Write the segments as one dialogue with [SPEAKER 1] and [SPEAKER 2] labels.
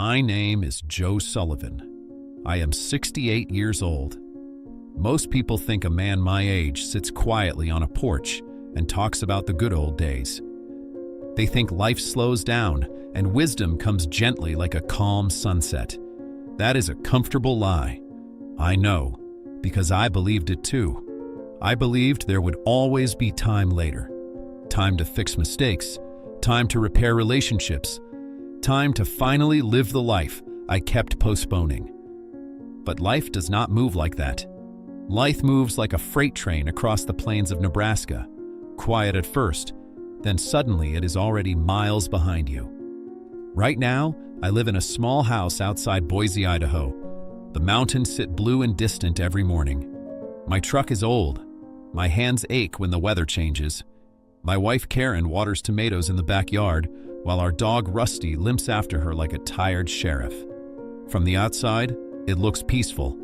[SPEAKER 1] My name is Joe Sullivan. I am 68 years old. Most people think a man my age sits quietly on a porch and talks about the good old days. They think life slows down and wisdom comes gently like a calm sunset. That is a comfortable lie. I know, because I believed it too. I believed there would always be time later. Time to fix mistakes, time to repair relationships, time to finally live the life I kept postponing. But life does not move like that. Life moves like a freight train across the plains of Nebraska, quiet at first, then suddenly it is already miles behind you. Right now, I live in a small house outside Boise, Idaho. The mountains sit blue and distant every morning. My truck is old. My hands ache when the weather changes. My wife Karen waters tomatoes in the backyard, while our dog Rusty limps after her like a tired sheriff. From the outside, it looks peaceful,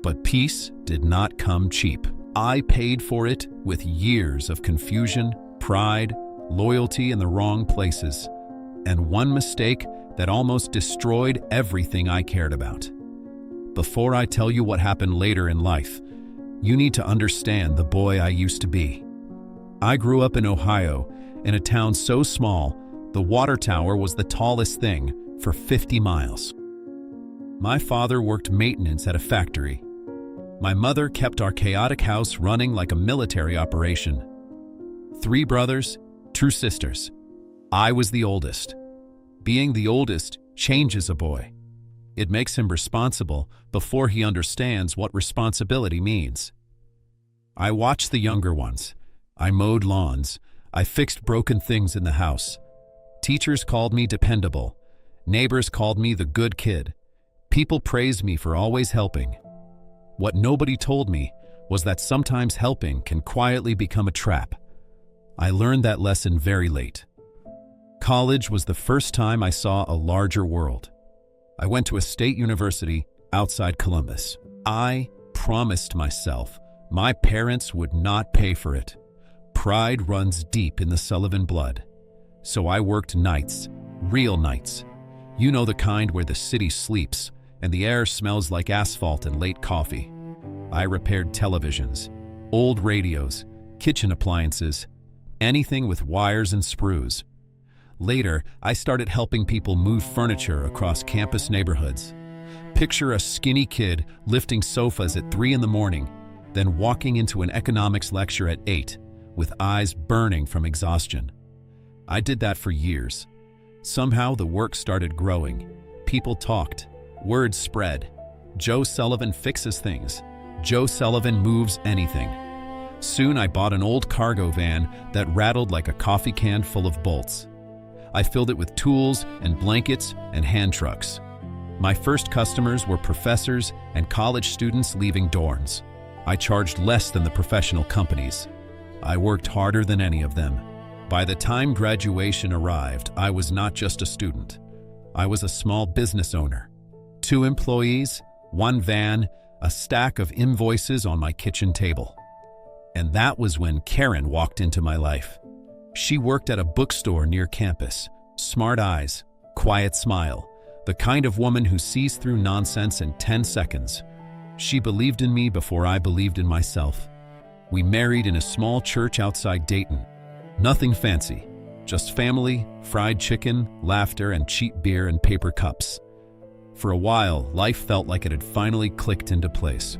[SPEAKER 1] but peace did not come cheap. I paid for it with years of confusion, pride, loyalty in the wrong places, and one mistake that almost destroyed everything I cared about. Before I tell you what happened later in life, you need to understand the boy I used to be. I grew up in Ohio, in a town so small, the water tower was the tallest thing for 50 miles. My father worked maintenance at a factory. My mother kept our chaotic house running like a military operation. 3 brothers, 2 sisters. I was the oldest. Being the oldest changes a boy. It makes him responsible before he understands what responsibility means. I watched the younger ones. I mowed lawns. I fixed broken things in the house. Teachers called me dependable. Neighbors called me the good kid. People praised me for always helping. What nobody told me was that sometimes helping can quietly become a trap. I learned that lesson very late. College was the first time I saw a larger world. I went to a state university outside Columbus. I promised myself my parents would not pay for it. Pride runs deep in the Sullivan blood. So I worked nights, real nights. You know the kind where the city sleeps and the air smells like asphalt and late coffee. I repaired televisions, old radios, kitchen appliances, anything with wires and sprues. Later, I started helping people move furniture across campus neighborhoods. Picture a skinny kid lifting sofas at 3 in the morning, then walking into an economics lecture at 8, with eyes burning from exhaustion. I did that for years. Somehow the work started growing. People talked. Word spread. Joe Sullivan fixes things. Joe Sullivan moves anything. Soon I bought an old cargo van that rattled like a coffee can full of bolts. I filled it with tools and blankets and hand trucks. My first customers were professors and college students leaving dorms. I charged less than the professional companies. I worked harder than any of them. By the time graduation arrived, I was not just a student. I was a small business owner. 2 employees, 1 van, a stack of invoices on my kitchen table. And that was when Karen walked into my life. She worked at a bookstore near campus. Smart eyes, quiet smile, the kind of woman who sees through nonsense in 10 seconds. She believed in me before I believed in myself. We married in a small church outside Dayton. Nothing fancy, just family, fried chicken, laughter, and cheap beer and paper cups. For a while, life felt like it had finally clicked into place.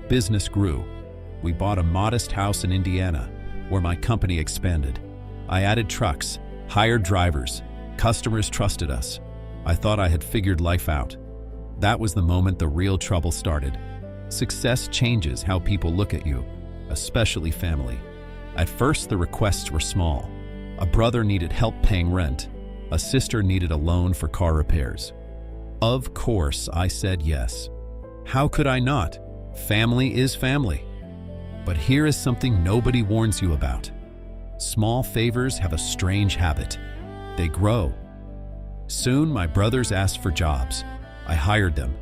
[SPEAKER 1] Business grew. We bought a modest house in Indiana, where my company expanded. I added trucks, hired drivers. Customers trusted us. I thought I had figured life out. That was the moment the real trouble started. Success changes how people look at you, especially family. At first, the requests were small. A brother needed help paying rent. A sister needed a loan for car repairs. Of course, I said yes. How could I not? Family is family. But here is something nobody warns you about. Small favors have a strange habit. They grow. Soon, my brothers asked for jobs. I hired them.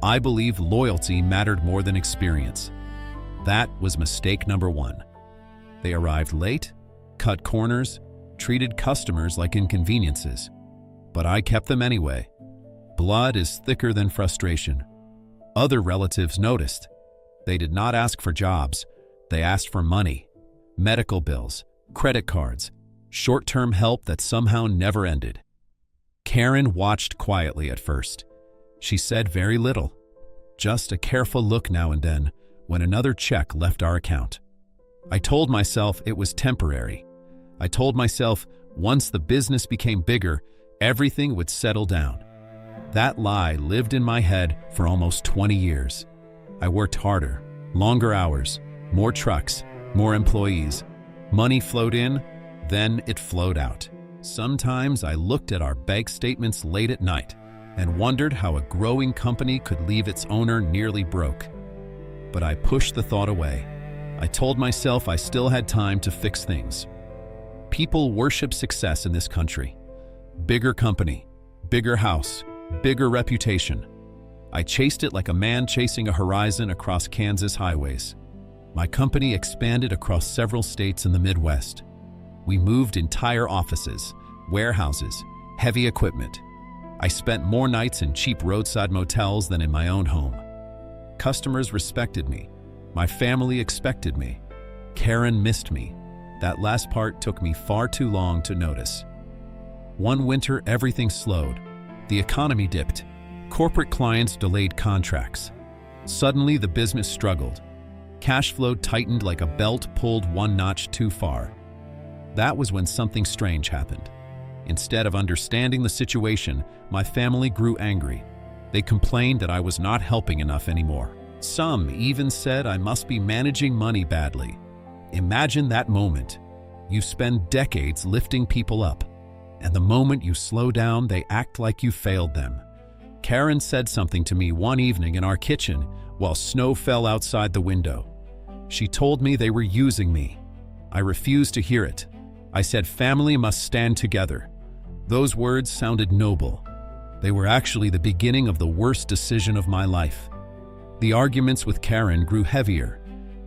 [SPEAKER 1] I believed loyalty mattered more than experience. That was mistake number 1. They arrived late, cut corners, treated customers like inconveniences. But I kept them anyway. blood is thicker than frustration. Other relatives noticed. They did not ask for jobs. They asked for money, medical bills, credit cards, short-term help that somehow never ended. Karen watched quietly at first. She said very little, just a careful look now and then when another check left our account. I told myself it was temporary. I told myself once the business became bigger, everything would settle down. That lie lived in my head for almost 20 years. I worked harder, longer hours, more trucks, more employees. Money flowed in, then it flowed out. Sometimes I looked at our bank statements late at night and wondered how a growing company could leave its owner nearly broke. But I pushed the thought away. I told myself I still had time to fix things. People worship success in this country. Bigger company, bigger house, bigger reputation. I chased it like a man chasing a horizon across Kansas highways. My company expanded across several states in the Midwest. We moved entire offices, warehouses, heavy equipment. I spent more nights in cheap roadside motels than in my own home. Customers respected me. My family expected me. Karen missed me. That last part took me far too long to notice. One winter, everything slowed. The economy dipped. Corporate clients delayed contracts. Suddenly, the business struggled. Cash flow tightened like a belt pulled one notch too far. That was when something strange happened. Instead of understanding the situation, my family grew angry. They complained that I was not helping enough anymore. Some even said I must be managing money badly. Imagine that moment. You spend decades lifting people up, and the moment you slow down, they act like you failed them. Karen said something to me one evening in our kitchen while snow fell outside the window. She told me they were using me. I refused to hear it. I said family must stand together. Those words sounded noble. They were actually the beginning of the worst decision of my life. The arguments with Karen grew heavier.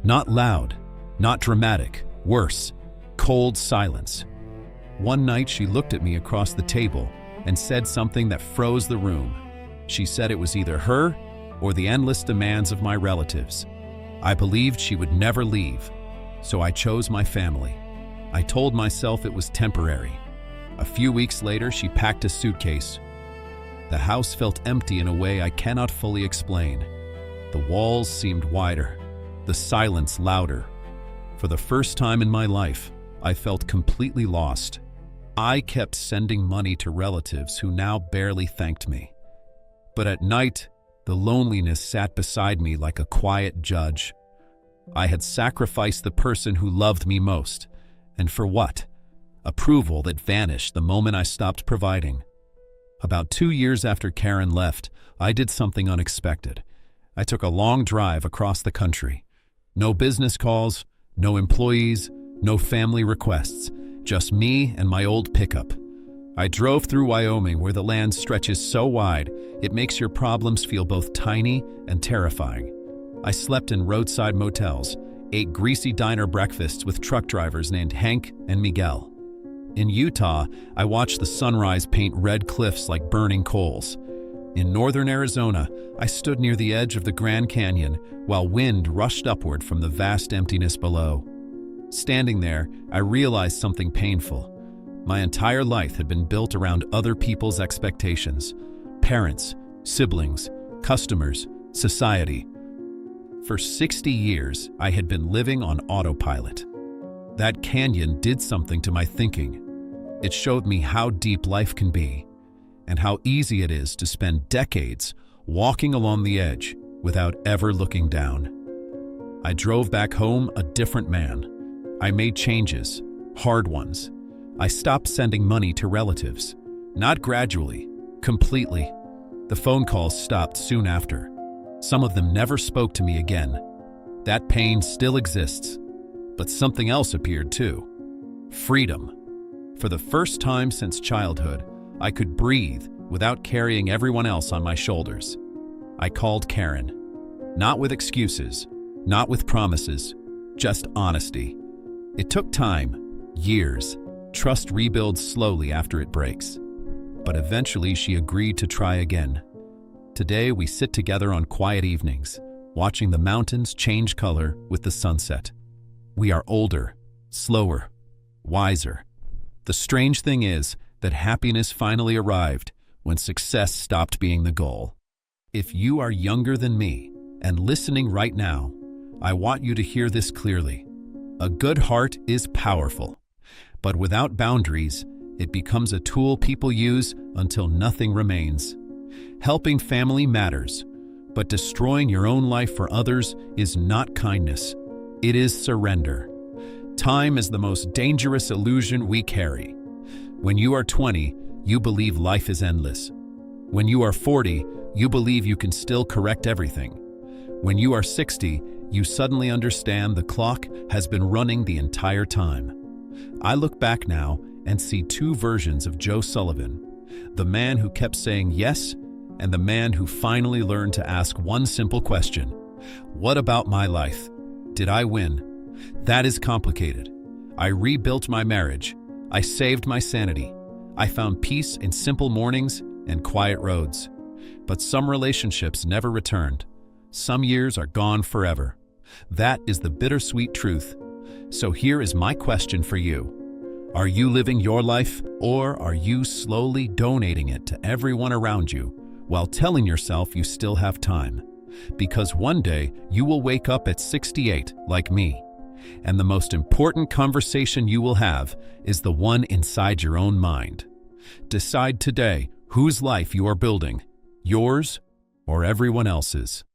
[SPEAKER 1] Not loud, not dramatic, worse, cold silence. One night she looked at me across the table and said something that froze the room. She said it was either her or the endless demands of my relatives. I believed she would never leave, so I chose my family. I told myself it was temporary. A few weeks later, she packed a suitcase. The house felt empty in a way I cannot fully explain. The walls seemed wider, the silence louder. For the first time in my life, I felt completely lost. I kept sending money to relatives who now barely thanked me. But at night, the loneliness sat beside me like a quiet judge. I had sacrificed the person who loved me most. And for what? Approval that vanished the moment I stopped providing. About 2 years after Karen left, I did something unexpected. I took a long drive across the country. No business calls, no employees, no family requests, just me and my old pickup. I drove through Wyoming where the land stretches so wide, it makes your problems feel both tiny and terrifying. I slept in roadside motels, ate greasy diner breakfasts with truck drivers named Hank and Miguel. In Utah, I watched the sunrise paint red cliffs like burning coals. In northern Arizona, I stood near the edge of the Grand Canyon while wind rushed upward from the vast emptiness below. Standing there, I realized something painful. My entire life had been built around other people's expectations. Parents, siblings, customers, society. For 60 years, I had been living on autopilot. That canyon did something to my thinking. It showed me how deep life can be, and how easy it is to spend decades walking along the edge without ever looking down. I drove back home a different man. I made changes, hard ones. I stopped sending money to relatives. Not gradually, completely. The phone calls stopped soon after. Some of them never spoke to me again. That pain still exists. But something else appeared too. Freedom. For the first time since childhood, I could breathe without carrying everyone else on my shoulders. I called Karen. Not with excuses, not with promises, just honesty. It took time, years. Trust rebuilds slowly after it breaks. but eventually she agreed to try again. Today we sit together on quiet evenings, watching the mountains change color with the sunset. We are older, slower, wiser. The strange thing is that happiness finally arrived when success stopped being the goal. If you are younger than me and listening right now, I want you to hear this clearly. A good heart is powerful, but without boundaries, it becomes a tool people use until nothing remains. Helping family matters, but destroying your own life for others is not kindness. It is surrender. Time is the most dangerous illusion we carry. When you are 20, you believe life is endless. When you are 40, you believe you can still correct everything. When you are 60, you suddenly understand the clock has been running the entire time. I look back now and see two versions of Joe Sullivan, the man who kept saying yes and the man who finally learned to ask one simple question: what about my life? Did I win? That is complicated. I rebuilt my marriage. I saved my sanity. I found peace in simple mornings and quiet roads. But some relationships never returned. Some years are gone forever. That is the bittersweet truth. So here is my question for you. Are you living your life, or are you slowly donating it to everyone around you while telling yourself you still have time? Because one day you will wake up at 68 like me, and the most important conversation you will have is the one inside your own mind. Decide today whose life you are building, yours or everyone else's.